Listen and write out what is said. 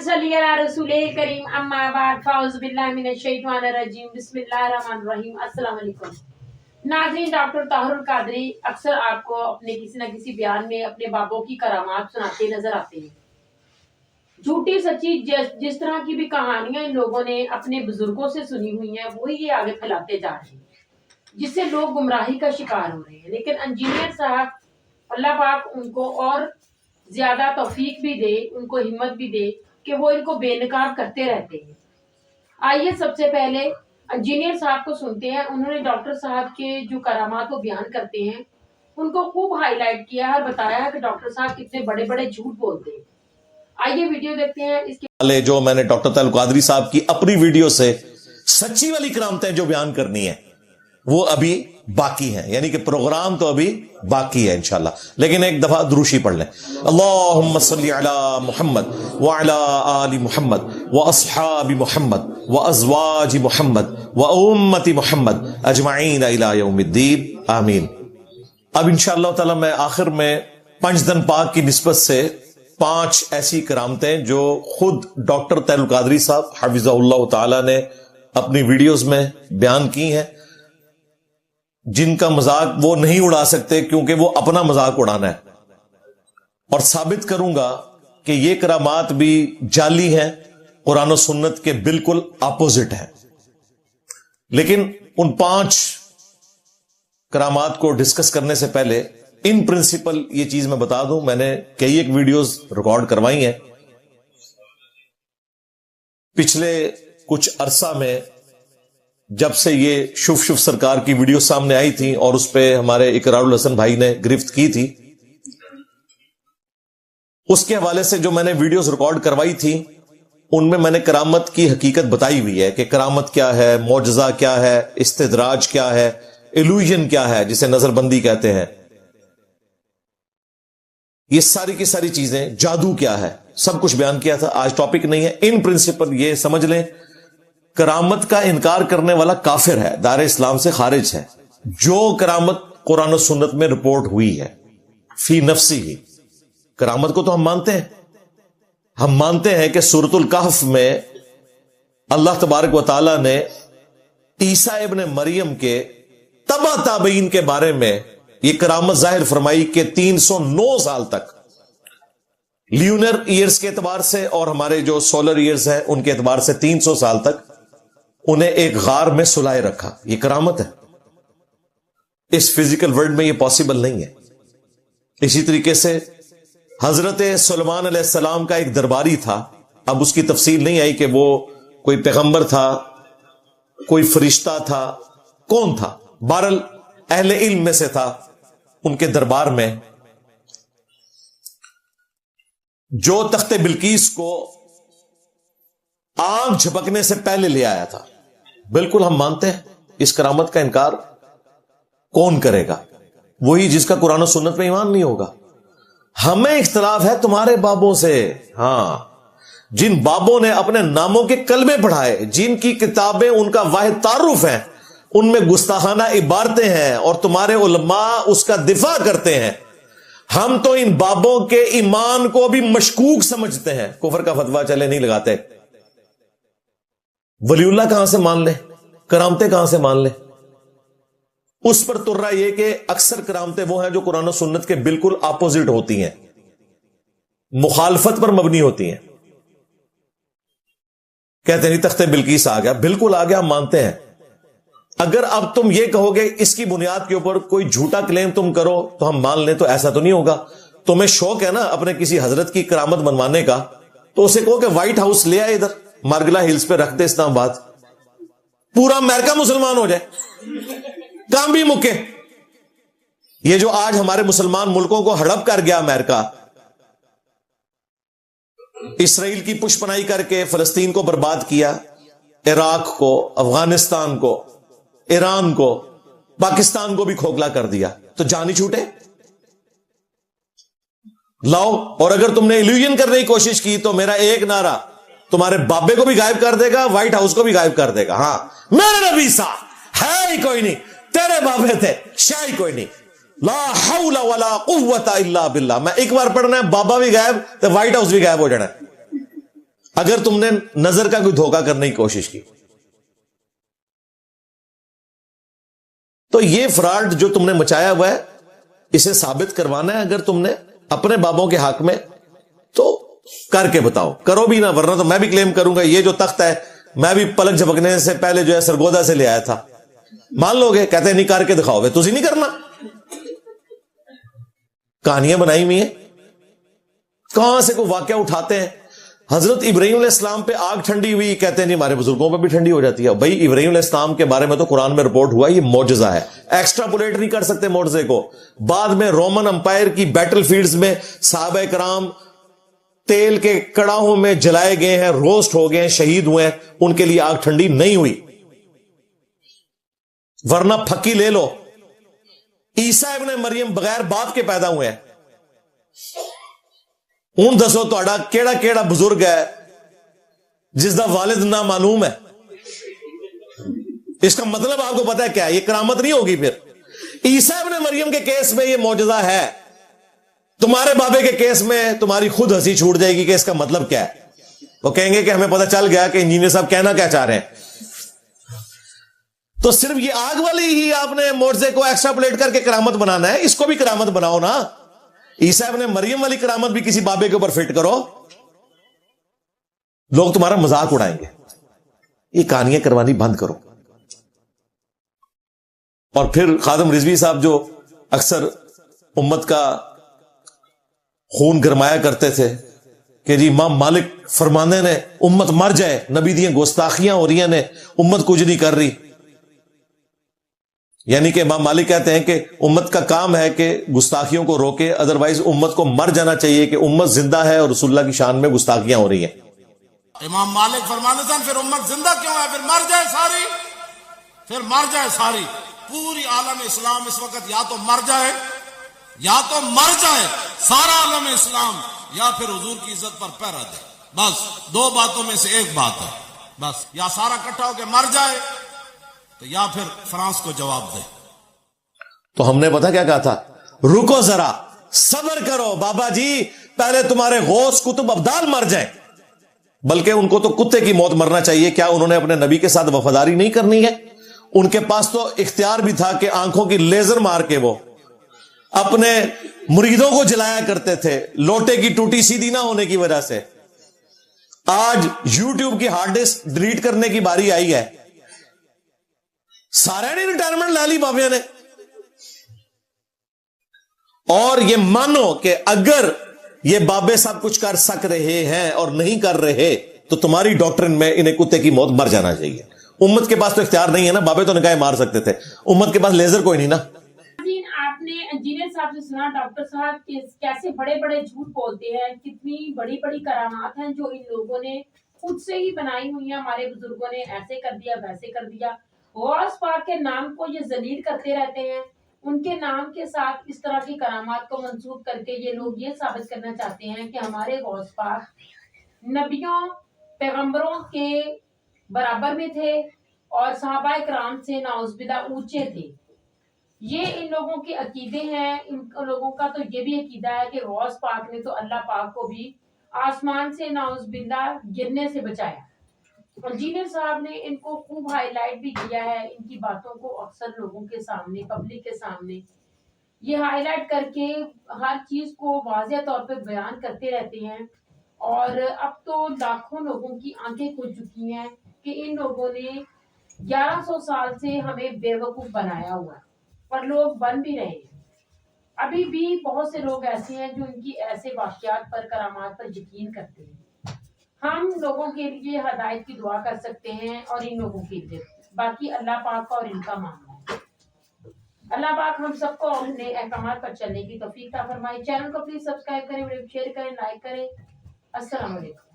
सल्ली अला रसूलिल करीम अम्मा बाद फाउज़ बिल्लाहि मिनश शैतानिर रजीम बिस्मिल्लाहिर रहमानिर रहीम। अस्सलाम वालेकुम नाज़रीन, डॉक्टर ताहिरुल कादरी अक्सर आपको अपने किसी न किसी बयान में अपने बाबों की करामात सुनाते नजर आते हैं। झूठी सच्ची जिस तरह की भी कहानियां इन लोगों ने अपने बुजुर्गों से सुनी हुई हैं वही ये आगे फैलाते जा रहे हैं, जिससे लोग गुमराही का शिकार हो रहे हैं। लेकिन इंजीनियर साहब, अल्लाह पाक उनको और ज्यादा तौफीक भी दे, उनको हिम्मत भी दे कि वो इनको बेनकाब करते रहते हैं। आइए सबसे पहले इंजीनियर साहब को सुनते हैं। उन्होंने डॉक्टर साहब के जो करामात को बयान करते हैं उनको खूब हाईलाइट किया है और बताया है कि डॉक्टर साहब कितने बड़े बड़े झूठ बोलते हैं। आइए वीडियो देखते हैं। इसके जो मैंने डॉक्टर ताहिरुल कादरी साहब की अपनी वीडियो से सच्ची वाली करामतें जो बयान करनी है वो अभी बाकी हैं, यानी कि प्रोग्राम तो अभी बाकी है इंशाल्लाह। लेकिन एक दफा दुरूशी पढ़ लें। अल्लाहुम्मा सल्ली अला मुहम्मद व अला आलि मुहम्मद व अस्हाबि मुहम्मद व अज़वाजि मुहम्मद व उम्मति मुहम्मद अजमाइन इला यौमिद्दीन आमीन। अब इंशाअल्लाह ताला मैं आखिर में पंजदन पाक की निस्बत से 5 ऐसी करामतें जो खुद डॉक्टर ताहिरुल कादरी साहब हफिज़हुल्लाह ताला ने अपनी वीडियोस में बयान की हैं, जिनका मजाक वो नहीं उड़ा सकते क्योंकि वो अपना मजाक उड़ाना है, और साबित करूंगा कि ये करामात भी जाली हैं, कुरान और सुन्नत के बिल्कुल अपोजिट है। लेकिन उन 5 करामात को डिस्कस करने से पहले इन प्रिंसिपल ये चीज मैं बता दूं, मैंने कई एक वीडियोस रिकॉर्ड करवाई हैं पिछले कुछ अरसा में, जब से ये शुभ शुभ सरकार की वीडियो सामने आई थी और उस पे हमारे इकरारुल हसन भाई ने गिरफ्त की थी। उसके हवाले से जो मैंने वीडियोस रिकॉर्ड करवाई थी उनमें मैंने करामत की हकीकत बताई हुई है कि करामत क्या है, मौजज़ा क्या है, इस्तिदराज क्या है, इल्यूजन क्या है जिसे नजरबंदी कहते हैं, ये सारी की सारी चीजें, जादू क्या है, सब कुछ बयान किया था। आज टॉपिक नहीं है। इन प्रिंसिपल ये समझ लें, करामत का इनकार करने वाला काफिर है, दायरे इस्लाम से खारिज है। जो करामत कुरान और सुन्नत में रिपोर्ट हुई है फी नफ्सी ही, करामत को तो हम मानते हैं। हम मानते हैं कि सूरतुल कहफ में अल्लाह तबारक व तआला ने ईसा इब्न मरियम के तबा ताबईन के बारे में यह करामत जाहिर फरमाई कि 309 साल तक ल्यूनर ईयर्स के एतबार से और हमारे जो सोलर ईयर्स हैं उनके एतबार से 300 साल तक उन्हें एक गार में सुलाए रखा। यह करामत है। इस फिजिकल वर्ल्ड में यह पॉसिबल नहीं है। इसी तरीके से हजरत सुलेमान अलैहिस्सलाम का एक दरबारी था। अब उसकी तफसील नहीं आई कि वो कोई पैगंबर था, कोई फरिश्ता था, कौन था, बहरहाल अहले इल्म में से था। उनके दरबार में जो तख्ते बिल्कीस को आग झपकने से पहले ले आया था, बिल्कुल हम मानते हैं। इस करामत का इनकार कौन करेगा? वही जिसका कुरान और सुन्नत में ईमान नहीं होगा। हमें इख्तिलाफ है तुम्हारे बाबों से, हां, जिन बाबों ने अपने नामों के कलमे पढ़ाए, जिनकी किताबें उनका वाहिद तारुफ है, उनमें गुस्ताखाना इबारतें हैं और तुम्हारे उलमा उसका दिफा करते हैं। हम तो इन बाबों के ईमान को भी मशकूक समझते हैं। कुफर का फतवा चले नहीं लगाते। वलीउल्लाह कहां से मान ले, करामतें कहां से मान ले? उस पर तुर्रा यह कि अक्सर करामतें वो हैं जो कुरान और सुन्नत के बिल्कुल अपोजिट होती हैं, मुखालफत पर मबनी होती हैं। कहते नहीं तख्ते बिल्कीस आ गया, बिल्कुल आ गया, हम मानते हैं। अगर अब तुम ये कहोगे इसकी बुनियाद के ऊपर कोई झूठा क्लेम तुम करो तो हम मान लें, तो ऐसा तो नहीं होगा। तुम्हें शौक है ना अपने किसी हजरत की करामत बनवाने का, तो उसे कहो कि व्हाइट हाउस ले आए, इधर मार्गला हिल्स पे रख दे इस्लामाबाद, पूरा अमेरिका मुसलमान हो जाए, काम भी मुके। ये जो आज हमारे मुसलमान मुल्कों को हड़प कर गया अमेरिका, इसराइल की पुष्पनाई करके फलस्तीन को बर्बाद किया, इराक को, अफगानिस्तान को, ईरान को, पाकिस्तान को भी खोखला कर दिया, तो जान ही छूटे। लाओ, और अगर तुमने इल्यूजन करने की कोशिश की तो मेरा एक नारा तुम्हारे बाबे को भी गायब कर देगा, व्हाइट हाउस को भी गायब कर देगा। हां, मेरे नबी सा है ही कोई नहीं, तेरे बाबे थे शाह ही कोई नहीं। ला हौला वला कुव्वता इल्ला बिल्लाह। मैं एक बार पढ़ना है, बाबा भी गायब तो व्हाइट हाउस भी गायब हो जाना है। اگر تم نے نظر کا کوئی دھوکہ کرنے کی کوشش کی تو یہ فراڈ جو تم نے مچایا ہوا ہے اسے ثابت کروانا ہے اگر تم نے اپنے بابوں کے حق میں تو کر کے بتاؤ. کرو بھی نہ, ورنہ تو میں بھی کلیم کروں گا یہ جو تخت ہے میں بھی پلک جھپکنے سے پہلے جو ہے سرگودا سے لے آیا تھا. مان لو گے؟ کہتے ہیں نہیں کر کے دکھاؤ گے, تجھے نہیں کرنا. کہانیاں بنائی ہوئی ہیں, کہاں سے کوئی واقعہ اٹھاتے ہیں. حضرت ابراہیم علیہ السلام پہ آگ ٹھنڈی ہوئی, کہتے ہیں نہیں ہمارے بزرگوں پہ بھی ٹھنڈی ہو جاتی ہے. بھائی ابراہیم علیہ السلام کے بارے میں تو قرآن میں رپورٹ ہوا, یہ معجزہ ہے, ایکسٹراپولیٹ نہیں کر سکتے معجزے کو. بعد میں رومن امپائر کی بیٹل فیلڈز میں صحابہ کرام تیل کے کڑاہوں میں جلائے گئے ہیں, روسٹ ہو گئے ہیں, شہید ہوئے ہیں, ان کے لیے آگ ٹھنڈی نہیں ہوئی. ورنہ پھکی لے لو, عیسیٰ ابن مریم بغیر باپ کے پیدا ہوئے ہیں. ہوں دسو تہاڈا کیڑا کیڑا بزرگ ہے جس دا والد نہ معلوم ہے؟ اس کا مطلب آپ کو پتا ہے کیا ہے؟ یہ کرامت نہیں ہوگی. پھر عیسیٰ ابن مریم کے کیس میں یہ معجزہ ہے, تمہارے بابے کے کیس میں تمہاری خود ہنسی چھوٹ جائے گی کہ اس کا مطلب کیا ہے. وہ کہیں گے کہ ہمیں پتا چل گیا کہ انجینئر صاحب کہنا کیا چاہ رہے ہیں. تو صرف یہ آگ والی ہی آپ نے معجزے کو ایکسٹراپولیٹ کر کے کرامت بنانا ہے, اس کو بھی کرامت بناؤ نا. عیسیٰ ابن مریم والی کرامت بھی کسی بابے کے اوپر فٹ کرو, لوگ تمہارا مذاق اڑائیں گے. یہ کہانیاں کروانی بند کرو. اور پھر خادم رضوی صاحب جو اکثر امت کا خون گرمایا کرتے تھے کہ جی امام مالک فرمانے نے امت مر جائے, نبی دیاں گستاخیاں ہو رہی نے, امت کچھ نہیں کر رہی. یعنی کہ امام مالک کہتے ہیں کہ امت کا کام ہے کہ گستاخیوں کو روکے, ادروائز امت کو مر جانا چاہیے کہ امت زندہ ہے اور رسول اللہ کی شان میں گستاخیاں ہو رہی ہیں. امام مالک فرماتے تھے پھر امت زندہ کیوں ہے, پھر مر جائے ساری, پھر مر جائے ساری. پوری عالم اسلام اس وقت یا تو مر جائے, یا تو مر جائے سارا عالم اسلام, یا پھر حضور کی عزت پر پہرا دے. بس دو باتوں میں سے ایک بات ہے, بس یا سارا اکٹھا ہو کے مر جائے تو یا پھر فرانس کو جواب دے. تو ہم نے پتا کیا کہا تھا, رکو ذرا صبر کرو بابا جی, پہلے تمہارے غوث کتب ابدال مر جائیں. بلکہ ان کو تو کتے کی موت مرنا چاہیے. کیا انہوں نے اپنے نبی کے ساتھ وفاداری نہیں کرنی ہے؟ ان کے پاس تو اختیار بھی تھا کہ آنکھوں کی لیزر مار کے وہ اپنے مریدوں کو جلایا کرتے تھے, لوٹے کی ٹوٹی سیدھی نہ ہونے کی وجہ سے. آج یوٹیوب کی ہارڈ ڈسک ڈیلیٹ کرنے کی باری آئی ہے, سارے نے ریٹائرمنٹ لا لی بابے نے. اور یہ مانو کہ اگر یہ بابے سب کچھ کر سک رہے ہیں اور نہیں کر رہے تو تمہاری ڈاکٹرن میں انہیں کتے کی موت مر جانا چاہیے. امت کے پاس تو اختیار نہیں ہے نا, بابے تو نکاح مار سکتے تھے, امت کے پاس لیزر کوئی نہیں نا. آپ نے انجینئر صاحب سے سنا ڈاکٹر صاحب کیسے بڑے بڑے جھوٹ بولتے ہیں, کتنی بڑی بڑی کرامات ہیں جو ان لوگوں نے خود سے ہی بنائی ہوئی ہیں. ہمارے بزرگوں نے ایسے کر دیا ویسے کر دیا, غوث پاک کے نام کو یہ ذلیل کرتے رہتے ہیں. ان کے نام کے ساتھ اس طرح کی کرامات کو منسوخ کر کے یہ لوگ یہ ثابت کرنا چاہتے ہیں کہ ہمارے غوث پاک نبیوں پیغمبروں کے برابر میں تھے اور صحابہ کرام سے نعوذ باللہ اونچے تھے. یہ ان لوگوں کے عقیدے ہیں. ان لوگوں کا تو یہ بھی عقیدہ ہے کہ غوث پاک نے تو اللہ پاک کو بھی آسمان سے نعوذ باللہ گرنے سے بچایا. انجینئر صاحب نے ان کو خوب ہائی لائٹ بھی کیا ہے, ان کی باتوں کو اکثر لوگوں کے سامنے, پبلک کے سامنے یہ ہائی لائٹ کر کے ہر چیز کو واضح طور پہ بیان کرتے رہتے ہیں. اور اب تو لاکھوں لوگوں کی آنکھیں کھل چکی ہیں کہ ان لوگوں نے 1100 سال سے ہمیں بے وقوف بنایا ہوا ہے, اور لوگ بن بھی رہے ہیں. ابھی بھی بہت سے لوگ ایسے ہیں جو ان کی ایسے واقعات پر, کرامات پر یقین کرتے ہیں. ہم لوگوں کے لیے ہدایت کی دعا کر سکتے ہیں اور ان لوگوں کے لیے, باقی اللہ پاک کا اور ان کا معاملہ ہے. اللہ پاک ہم سب کو اپنے احکامات پر چلنے کی توفیق عطا فرمائے. چینل کو پلیز سبسکرائب کریں, ویڈیو شیئر کریں, لائک کریں. السلام علیکم.